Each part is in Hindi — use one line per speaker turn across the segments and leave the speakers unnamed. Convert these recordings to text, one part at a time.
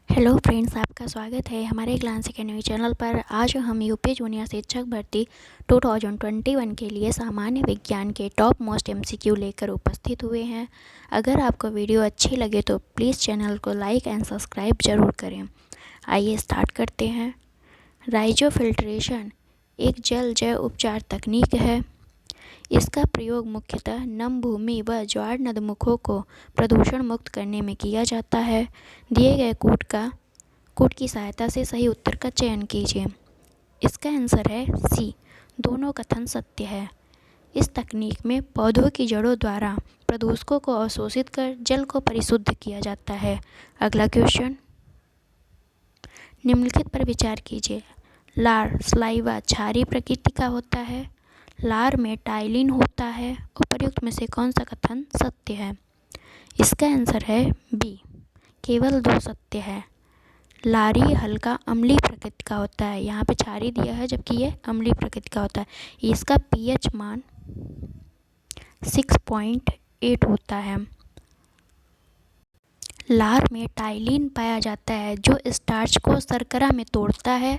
हेलो फ्रेंड्स, आपका स्वागत है हमारे ग्लांस एकेडमी चैनल पर। आज हम यूपी जूनियर शिक्षक भर्ती 2021 के लिए सामान्य विज्ञान के टॉप मोस्ट एमसीक्यू लेकर उपस्थित हुए हैं। अगर आपको वीडियो अच्छी लगे तो प्लीज़ चैनल को लाइक एंड सब्सक्राइब ज़रूर करें। आइए स्टार्ट करते हैं। राइजोफिल्ट्रेशन एक जल जैव उपचार तकनीक है। इसका प्रयोग मुख्यतः नम भूमि व ज्वार नदमुखों को प्रदूषण मुक्त करने में किया जाता है। दिए गए कूट की सहायता से सही उत्तर का चयन कीजिए। इसका आंसर है सी, दोनों कथन सत्य है। इस तकनीक में पौधों की जड़ों द्वारा प्रदूषकों को अवशोषित कर जल को परिशुद्ध किया जाता है। अगला क्वेश्चन, निम्नलिखित पर विचार कीजिए। लार स्लाइवा क्षारीय प्रकृति का होता है। लार में टाइलिन होता है। उपर्युक्त में से कौन सा कथन सत्य है? इसका आंसर है बी, केवल दो सत्य है। लारी हल्का अम्लीय प्रकृति का होता है। यहाँ पे क्षारीय दिया है जबकि ये अम्लीय प्रकृति का होता है। इसका पीएच मान 6.8 होता है। लार में टाइलिन पाया जाता है जो स्टार्च को शर्करा में तोड़ता है,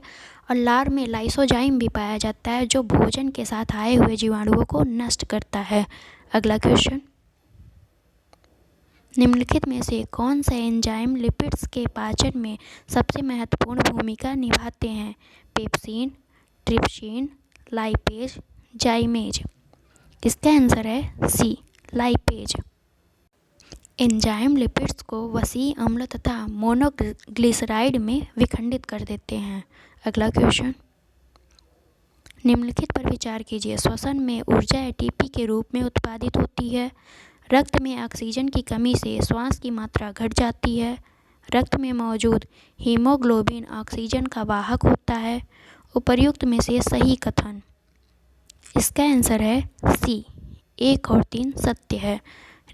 और लार में लाइसोजाइम भी पाया जाता है जो भोजन के साथ आए हुए जीवाणुओं को नष्ट करता है। अगला क्वेश्चन, निम्नलिखित में से कौन सा एंजाइम लिपिड्स के पाचन में सबसे महत्वपूर्ण भूमिका निभाते हैं? Pepsin, trypsin, lipase, जाइमेज। इसका आंसर है सी, लाइपेज। एंजाइम लिपिड्स को वसीय अम्ल तथा मोनोग्लिसराइड में विखंडित कर देते हैं। अगला क्वेश्चन, निम्नलिखित पर विचार कीजिए। श्वसन में ऊर्जा एटीपी के रूप में उत्पादित होती है। रक्त में ऑक्सीजन की कमी से श्वास की मात्रा घट जाती है। रक्त में मौजूद हीमोग्लोबिन ऑक्सीजन का वाहक होता है। उपर्युक्त में से सही कथन? इसका आंसर है सी, 1 और 3 सत्य है।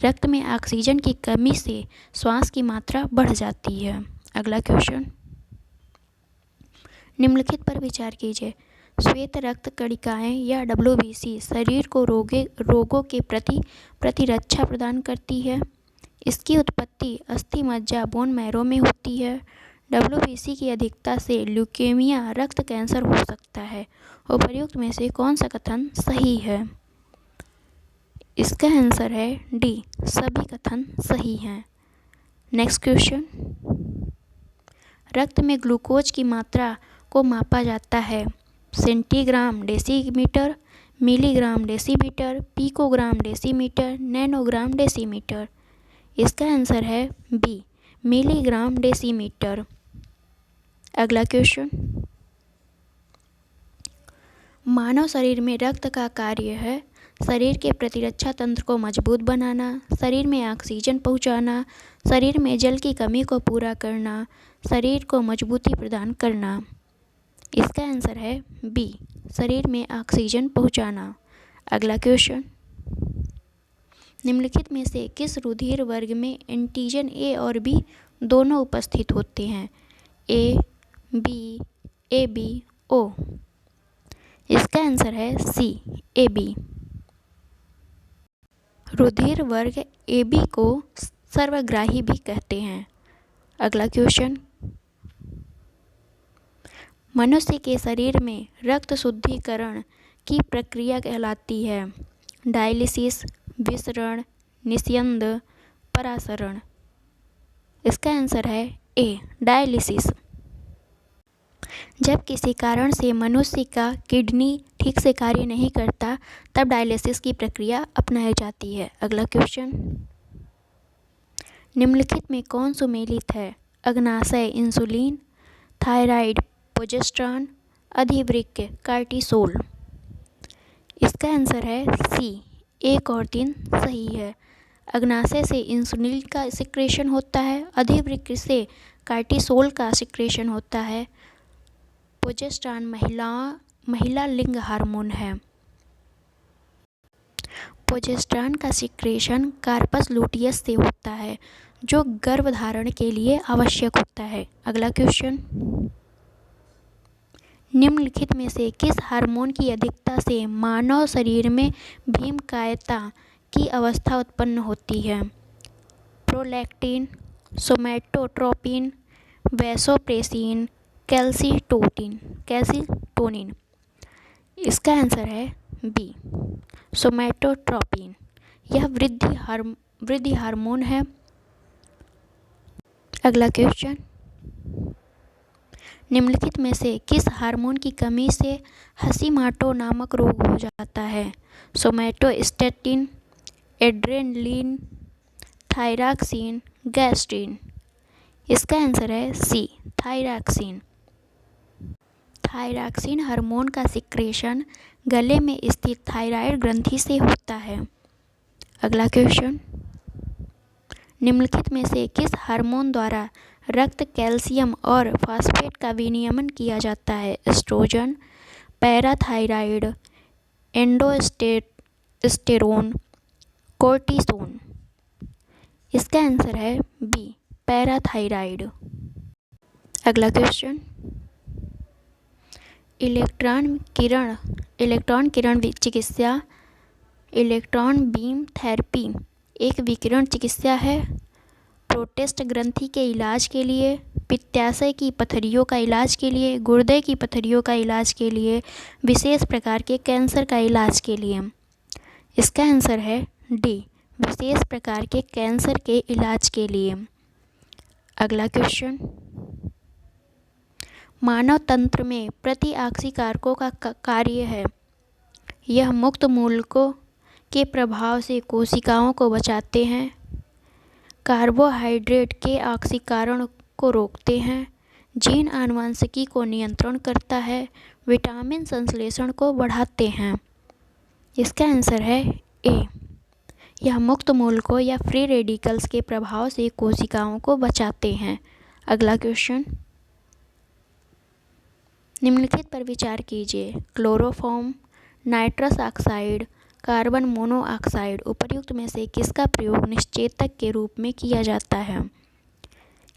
रक्त में ऑक्सीजन की कमी से श्वास की मात्रा बढ़ जाती है। अगला क्वेश्चन, निम्नलिखित पर विचार कीजिए। श्वेत रक्त कणिकाएं या WBC शरीर को रोगों के प्रति प्रतिरक्षा प्रदान करती है। इसकी उत्पत्ति अस्थि मज्जा बोन मैरो में होती है। WBC की अधिकता से ल्यूकेमिया रक्त कैंसर हो सकता है। उपर्युक्त में से कौन सा कथन सही है? इसका आंसर है डी, सभी कथन सही हैं। नेक्स्ट क्वेश्चन, रक्त में ग्लूकोज की मात्रा को मापा जाता है। Centigram decimetre, milligram decimetre, picogram decimetre, nanogram decimetre. इसका आंसर है बी, मिलीग्राम डेसीमीटर। अगला क्वेश्चन, मानव शरीर में रक्त का कार्य है शरीर के प्रतिरक्षा तंत्र को मजबूत बनाना, शरीर में ऑक्सीजन पहुंचाना, शरीर में जल की कमी को पूरा करना, शरीर को मजबूती प्रदान करना। इसका आंसर है बी, शरीर में ऑक्सीजन पहुंचाना। अगला क्वेश्चन, निम्नलिखित में से किस रुधिर वर्ग में एंटीजन ए और बी दोनों उपस्थित होते हैं? ए बी, ए बी, ओ। इसका आंसर है सी, ए बी। रुधिर वर्ग ए बी को सर्वग्राही भी कहते हैं। अगला क्वेश्चन, मनुष्य के शरीर में रक्त शुद्धिकरण की प्रक्रिया कहलाती है? डायलिसिस, विसरण, निस्यंद, परासरण। इसका आंसर है ए, डायलिसिस। जब किसी कारण से मनुष्य का किडनी ठीक से कार्य नहीं करता तब डायलिसिस की प्रक्रिया अपनाई जाती है। अगला क्वेश्चन, निम्नलिखित में कौन सुमेलित है? अग्नाशय इंसुलिन, थायराइड प्रोजेस्टेरॉन, अधिवृक्क कार्टिसोल। इसका आंसर है सी, 1 और 3 सही है। अग्नाशय से इंसुलिन का सिक्रेशन होता है, अधिवृक्क से कार्टिसोल का सिक्रेशन होता है। प्रोजेस्टेरॉन महिला लिंग हार्मोन है। प्रोजेस्टेरॉन का सिक्रेशन कार्पस लुटियस से होता है जो गर्भधारण के लिए आवश्यक होता है। अगला क्वेश्चन, निम्नलिखित में से किस हार्मोन की अधिकता से मानव शरीर में भीमकायता की अवस्था उत्पन्न होती है? Prolactin, somatotropin, vasopressin, calcitonin. इसका आंसर है बी, सोमैटोट्रोपिन। यह वृद्धि हार्मोन है। अगला क्वेश्चन, निम्नलिखित में से किस हार्मोन की कमी से हशीमोटो नामक रोग हो जाता है? Somatostatin, adrenaline, thyroxine, gastrin. इसका आंसर है सी, थायरॉक्सिन। थायरॉक्सिन हार्मोन का सिक्रेशन गले में स्थित थायराइड ग्रंथि से होता है। अगला क्वेश्चन, निम्नलिखित में से किस हार्मोन द्वारा रक्त कैल्शियम और फास्फेट का विनियमन किया जाता है? Estrogen, parathyroid, aldosterone, cortisone. इसका आंसर है बी, पैराथायराइड। अगला क्वेश्चन, इलेक्ट्रॉन किरण चिकित्सा, इलेक्ट्रॉन बीम थेरेपी एक विकिरण चिकित्सा है। प्रोस्टेट ग्रंथि के इलाज के लिए, पित्ताशय की पथरियों का इलाज के लिए, गुर्दे की पथरियों का इलाज के लिए, विशेष प्रकार के कैंसर का इलाज के लिए। इसका आंसर है डी, विशेष प्रकार के कैंसर के इलाज के लिए। अगला क्वेश्चन, मानव तंत्र में प्रतिऑक्सीकारकों का कार्य है। यह मुक्त मूलकों के प्रभाव से कोशिकाओं को बचाते हैं, कार्बोहाइड्रेट के ऑक्सीकरण को रोकते हैं, जीन आनुवंशिकी को नियंत्रण करता है, विटामिन संश्लेषण को बढ़ाते हैं। इसका आंसर है ए, यह मुक्त मूलकों या फ्री रेडिकल्स के प्रभाव से कोशिकाओं को बचाते हैं। अगला क्वेश्चन, निम्नलिखित पर विचार कीजिए। Chloroform, nitrous oxide, carbon monoxide उपर्युक्त में से किसका प्रयोग निश्चेतक के रूप में किया जाता है?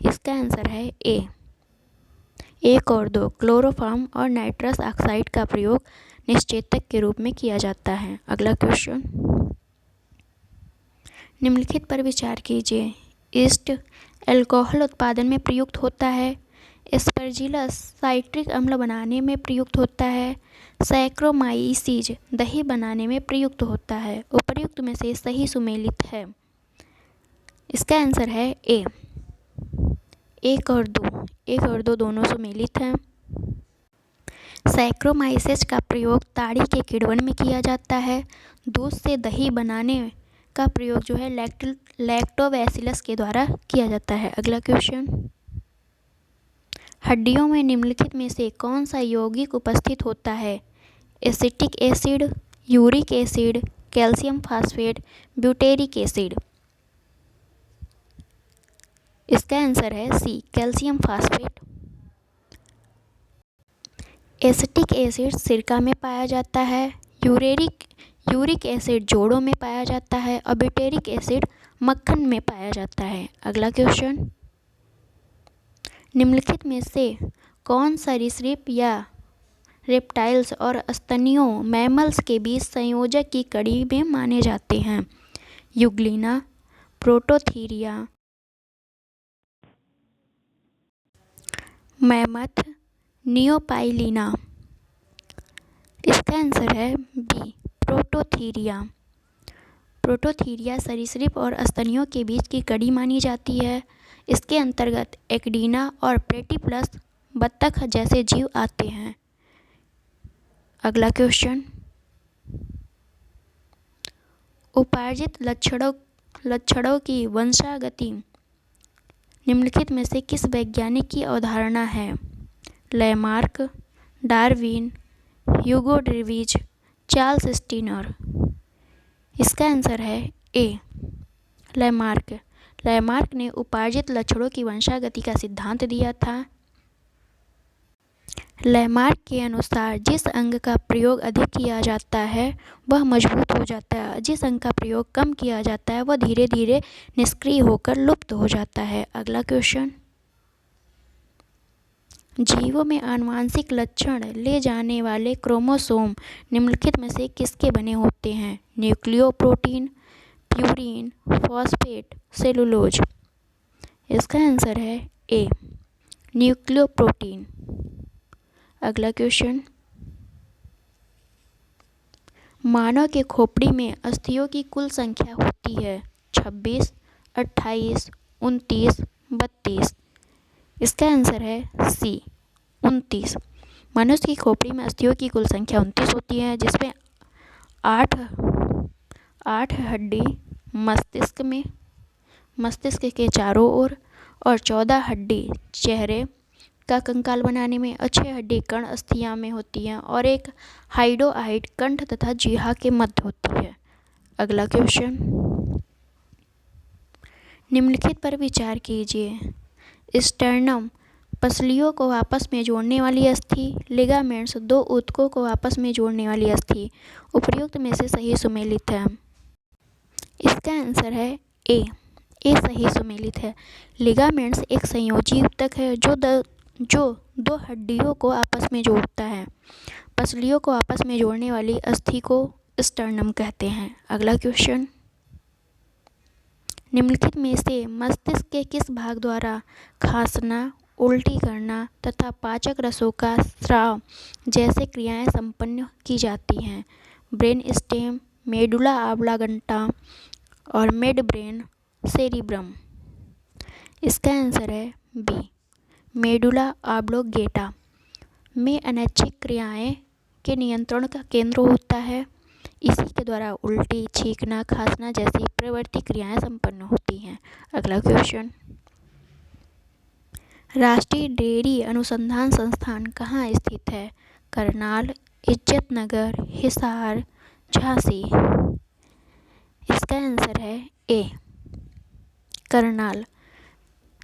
इसका आंसर है ए, 1 और 2, क्लोरोफॉर्म और नाइट्रस ऑक्साइड का प्रयोग निश्चेतक के रूप में किया जाता है। अगला क्वेश्चन, निम्नलिखित पर विचार कीजिए। ईस्ट अल्कोहल उत्पादन में प्रयुक्त होता है, एस्परजिलस साइट्रिक अम्ल बनाने में प्रयुक्त होता है, सैक्रोमाइसीज दही बनाने में प्रयुक्त होता है। उपर्युक्त में से सही सुमेलित है। इसका आंसर है ए, 1 और 2 दोनों सुमेलित हैं। सैक्रोमाइसेज का प्रयोग ताड़ी के किण्वन में किया जाता है। दूध से दही बनाने का प्रयोग जो है लैक्टोबैसिलस के द्वारा किया जाता है। अगला क्वेश्चन, हड्डियों में निम्नलिखित में से कौन सा यौगिक उपस्थित होता है? Acetic acid, uric acid, calcium phosphate, butyric acid. इसका आंसर है सी, कैल्शियम फास्फेट। एसिटिक एसिड सिरका में पाया जाता है, यूरिक एसिड जोड़ों में पाया जाता है और ब्यूटेरिक एसिड मक्खन में पाया जाता है। अगला क्वेश्चन, निम्नलिखित में से कौन सरीसृप या रेप्टाइल्स और स्तनियों मैमल्स के बीच संयोजक की कड़ी में माने जाते हैं? Euglena, prototheria, mammoth, neopilina. इसका आंसर है बी, प्रोटोथीरिया। प्रोटोथीरिया सरीसृप और स्तनियों के बीच की कड़ी मानी जाती है। इसके अंतर्गत एक्डीना और प्लेटिपलस बत्तख जैसे जीव आते हैं। अगला क्वेश्चन, उपार्जित लक्षणों की वंशागति निम्नलिखित में से किस वैज्ञानिक की अवधारणा है? लैमार्क, डार्विन, ह्यूगो ड्रीविज, चार्ल्स स्टीनर। इसका आंसर है ए, लैमार्क। लैमार्क ने उपार्जित लक्षणों की वंशागति का सिद्धांत दिया था। लैमार्क के अनुसार जिस अंग का प्रयोग अधिक किया जाता है वह मजबूत हो जाता है, जिस अंग का प्रयोग कम किया जाता है वह धीरे धीरे निष्क्रिय होकर लुप्त हो जाता है। अगला क्वेश्चन, जीवों में आनुवांशिक लक्षण ले जाने वाले क्रोमोसोम निम्नलिखित में से किसके बने होते हैं? Nucleoprotein, purine, phosphate, cellulose. इसका आंसर है ए, न्यूक्लियोप्रोटीन। अगला क्वेश्चन, मानव के खोपड़ी में अस्थियों की कुल संख्या होती है 26, 28, 29, 32। इसका आंसर है सी 29। मनुष्य की खोपड़ी में अस्थियों की कुल संख्या 29 होती है, जिसमें 8 हड्डी मस्तिष्क के चारों ओर और 14 हड्डी चेहरे का कंकाल बनाने में, 6 हड्डी कण अस्थियां में होती हैं और एक हाइडोआइड कंठ तथा जीहा के मध्य होती है। अगला क्वेश्चन, निम्नलिखित पर विचार कीजिए। स्टर्नम पसलियों को आपस में जोड़ने वाली अस्थि, लिगामेंट्स दो ऊतकों को आपस में जोड़ने वाली अस्थि, उपर्युक्त में से सही सुमेलित है। इसका आंसर है ए सही सुमेलित है। लिगामेंट्स एक संयोजी ऊतक है जो दो हड्डियों को आपस में जोड़ता है। पसलियों को आपस में जोड़ने वाली अस्थि को स्टर्नम कहते हैं। अगला क्वेश्चन, निम्नलिखित में से मस्तिष्क के किस भाग द्वारा खांसना, उल्टी करना तथा पाचक रसों का स्राव जैसे क्रियाएं संपन्न की जाती हैं? ब्रेन स्टेम, मेडुला ऑब्लांगेटा और मिड ब्रेन सेरिब्रम। इसका आंसर है बी मेडुला ऑब्लांगेटा में अनैच्छिक क्रियाएं के नियंत्रण का केंद्र होता है। इसी के द्वारा उल्टी, छींकना, खांसना जैसी प्रवृत्ति क्रियाएं संपन्न होती हैं। अगला क्वेश्चन, राष्ट्रीय डेयरी अनुसंधान संस्थान कहाँ स्थित है? करनाल, इज्जतनगर, हिसार, झांसी। इसका आंसर है ए करनाल,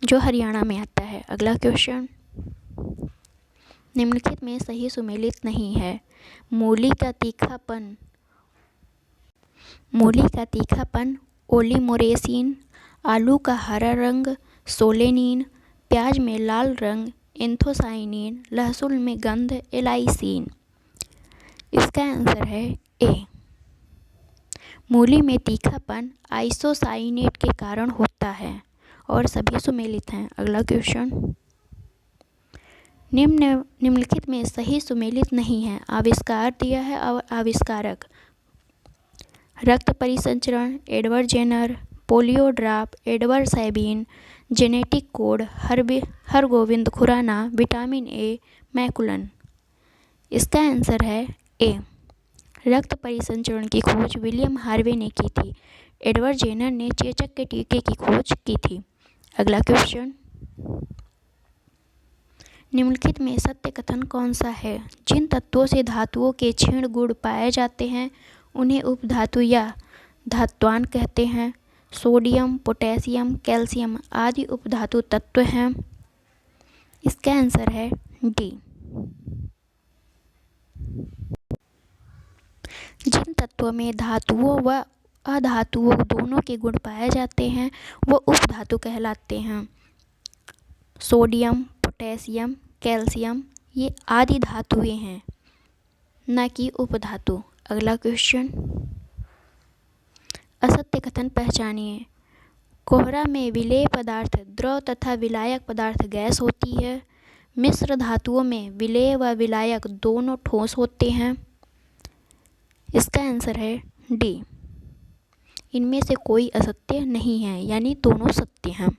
जो हरियाणा में आता है। अगला क्वेश्चन, निम्नलिखित में सही सुमेलित नहीं है। मूली का तीखापन ओलिमोरेसिन, आलू का हरा रंग सोलेनिन, प्याज में लाल रंग एंथोसाइनिन, लहसुन में गंध एलाइसिन। इसका आंसर है ए मूली में तीखापन आइसोसाइनेट के कारण होता है और सभी सुमेलित हैं। अगला क्वेश्चन, निम्नलिखित में सही सुमेलित नहीं है। आविष्कार दिया है और आविष्कारक: रक्त परिसंचरण Edward Jenner, polio drop Edward Sabin, genetic code Hargobind Khorana, vitamin A McCollum. इसका आंसर है ए रक्त परिसंचरण की खोज विलियम हार्वे ने की थी। एडवर्ड जेनर ने चेचक के टीके की खोज की थी। अगला क्वेश्चन, निम्नलिखित में सत्य कथन कौन सा है? जिन तत्वों से धातुओं के क्षीण गुण पाए जाते हैं उन्हें उपधातु या धात्वान कहते हैं। सोडियम, पोटेशियम, कैल्शियम आदि उपधातु तत्व हैं। इसका आंसर है डी। जिन तत्वों में धातुओं व अधातुओं दोनों के गुण पाए जाते हैं वो उपधातु कहलाते हैं। सोडियम, पोटेशियम, कैल्शियम ये आदि धातुएं हैं, न कि उपधातु। अगला क्वेश्चन, असत्य कथन पहचानिए। कोहरा में विलेय पदार्थ द्रव तथा विलायक पदार्थ गैस होती है। मिश्र धातुओं में विलेय व विलायक दोनों ठोस होते हैं। इसका आंसर है डी। इनमें से कोई असत्य नहीं है, यानी दोनों सत्य हैं।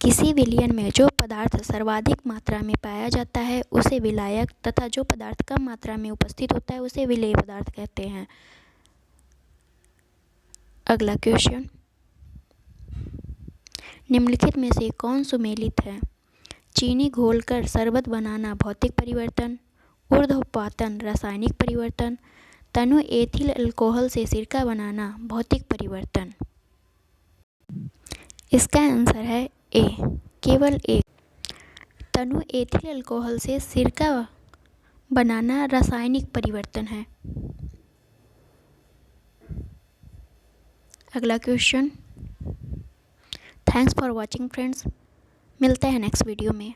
किसी विलयन में जो पदार्थ सर्वाधिक मात्रा में पाया जाता है उसे विलायक तथा जो पदार्थ कम मात्रा में उपस्थित होता है उसे विलेय पदार्थ कहते हैं। अगला क्वेश्चन, निम्नलिखित में से कौन सुमेलित है? चीनी घोलकर शरबत बनाना भौतिक परिवर्तन, ऊर्ध्वपातन रासायनिक परिवर्तन, तनु एथिल अल्कोहल से सिरका बनाना भौतिक परिवर्तन। इसका आंसर है ए केवल एक। तनु एथिल अल्कोहल से सिरका बनाना रासायनिक परिवर्तन है। अगला question, thanks for watching friends. मिलते हैं नेक्स्ट वीडियो में।